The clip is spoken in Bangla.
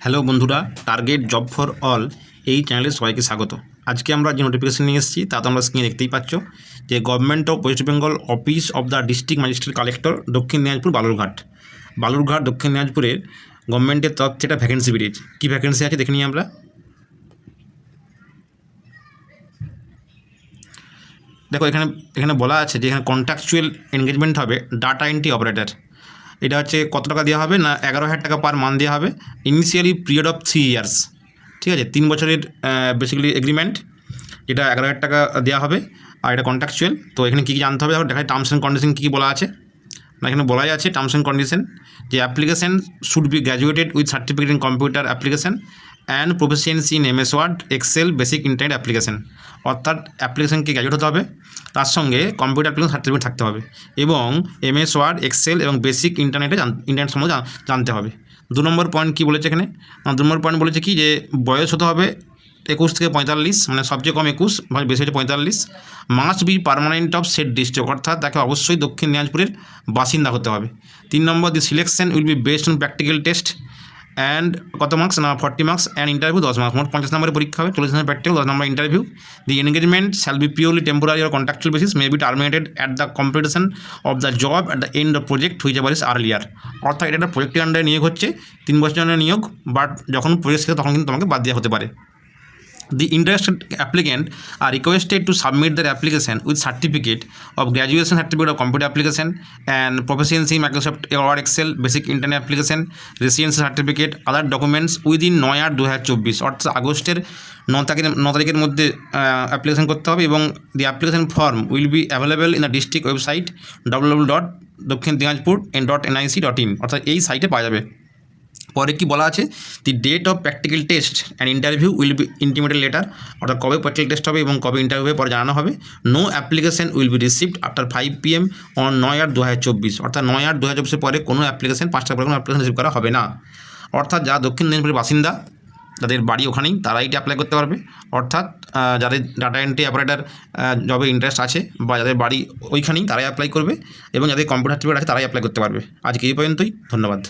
হ্যালো বন্ধুরা, টার্গেট জব ফর অল এই চ্যানেলে সবাইকে স্বাগত। আজকে আমরা যে নোটিফিকেশন নিয়ে এসেছি তা তো আমরা স্ক্রিনে দেখতেই পাচ্ছ যে government of West Bengal office of the district magistrate collector দক্ষিণ দিনাজপুর বালুরঘাট দক্ষিণ দিনাজপুরের গভর্নমেন্টের তরফ থেকে একটা ভ্যাকেন্সি বেরিয়েছে। কী ভ্যাকেন্সি আছে দেখে নিই আমরা। দেখো এখানে বলা আছে যে এখানে কন্ট্রাকচুয়াল এনগেজমেন্ট হবে ডাটা এন্ট্রি অপারেটর। এটা হচ্ছে কত টাকা দেওয়া হবে না 11,000 টাকা পার মান্থ দেওয়া হবে। ইনিশিয়ালি পিরিয়ড অফ 3 ইয়ার্স, ঠিক আছে, 3 বছরের বেসিক্যালি এগ্রিমেন্ট, যেটা 11,000 টাকা দেওয়া হবে। আর এটা কন্ট্রাকচুয়াল। তো এখানে কী কী জানতে হবে দেখা টার্মস অ্যান্ড কন্ডিশন কী কী বলা আছে না। এখানে বলাই আছে টার্মস অ্যান্ড কন্ডিশন যে application should be graduated with certificate in computer application and proficiency in MS word, excel, basic internet application. অর্থাৎ অ্যাপ্লিকেশনকে গ্র্যাজুয়েট হতে হবে, তার সঙ্গে কম্পিউটার অ্যাপ্লিকেশন সার্টিফিকেট থাকতে হবে এবং MS ওয়ার্ড, এক্সেল এবং বেসিক ইন্টারনেট সম্বন্ধে জানতে হবে। 2 নম্বর পয়েন্ট কী বলেছে এখানে, 2 নম্বর পয়েন্ট বলেছে কি যে বয়স হতে হবে 21 থেকে 45, মানে সবচেয়ে কম 21, বেশি হচ্ছে 45। Must be permanent of said district, অর্থাৎ তাকে অবশ্যই দক্ষিণ দিনাজপুরের বাসিন্দা হতে হবে। 3 নম্বর the selection will be based on practical test and কত মার্কস না 40 মার্কস অ্যান্ড ইন্টারভিউ 10 মার্কস, মোট 50 নম্বরের পরীক্ষা হবে, 40 number practical, 10 number interview. The engagement shall be purely temporary or contractual basis, may be terminated at the completion of the job at the end of project whichever is earlier. অর্থাৎ এটা একটা প্রজেক্টের আন্ডারে নিয়োগ হচ্ছে, 3 বছরের নিয়োগ, বাট যখন প্রজেক্ট শেখে তখন কিন্তু তোমাকে বাদ দেওয়া হতে পারে। The interested applicant are requested to submit their application with certificate of graduation, certificate of computer application and proficiency in Microsoft Word, Excel, basic internet application, residency certificate, other documents within 9/8, 2024, অর্থাৎ আগস্টের 9 তারিখের মধ্যে অ্যাপ্লিকেশন করতে হবে এবং the application form will be available in the district website www.dakhindianajpur.nic.in, অর্থাৎ এই সাইটে পাওয়া যাবে। পরে কি বলা আছে, the date of practical test and interview will be intimated letter, অর্থাৎ কবে প্র্যাকটিক্যাল টেস্ট হবে এবং কবে ইন্টারভিউ হবে পরে জানানো হবে। No application will be received after 5 PM on 9/8, 2024, অর্থাৎ 9/8, 2024 পরে কোনো অ্যাপ্লিকেশন 5টার পরে কোনো অ্যাপ্লিকেশন রিসিভ করা হবে না। অর্থাৎ যারা দক্ষিণ দিনাজপুরের বাসিন্দা, যাদের বাড়ি ওখানেই, তারাই এটা অ্যাপ্লাই করতে পারবে। অর্থাৎ যাদের ডাটা এন্ট্রি অপারেটর জবে ইন্টারেস্ট আছে বা যাদের বাড়ি ওইখানেই তারাই অ্যাপ্লাই করবে এবং যাদের কম্পিউটার সার্টিফিকেট আছে তারাই অ্যাপ্লাই করতে পারবে। আজকে এই পর্যন্তই, ধন্যবাদ।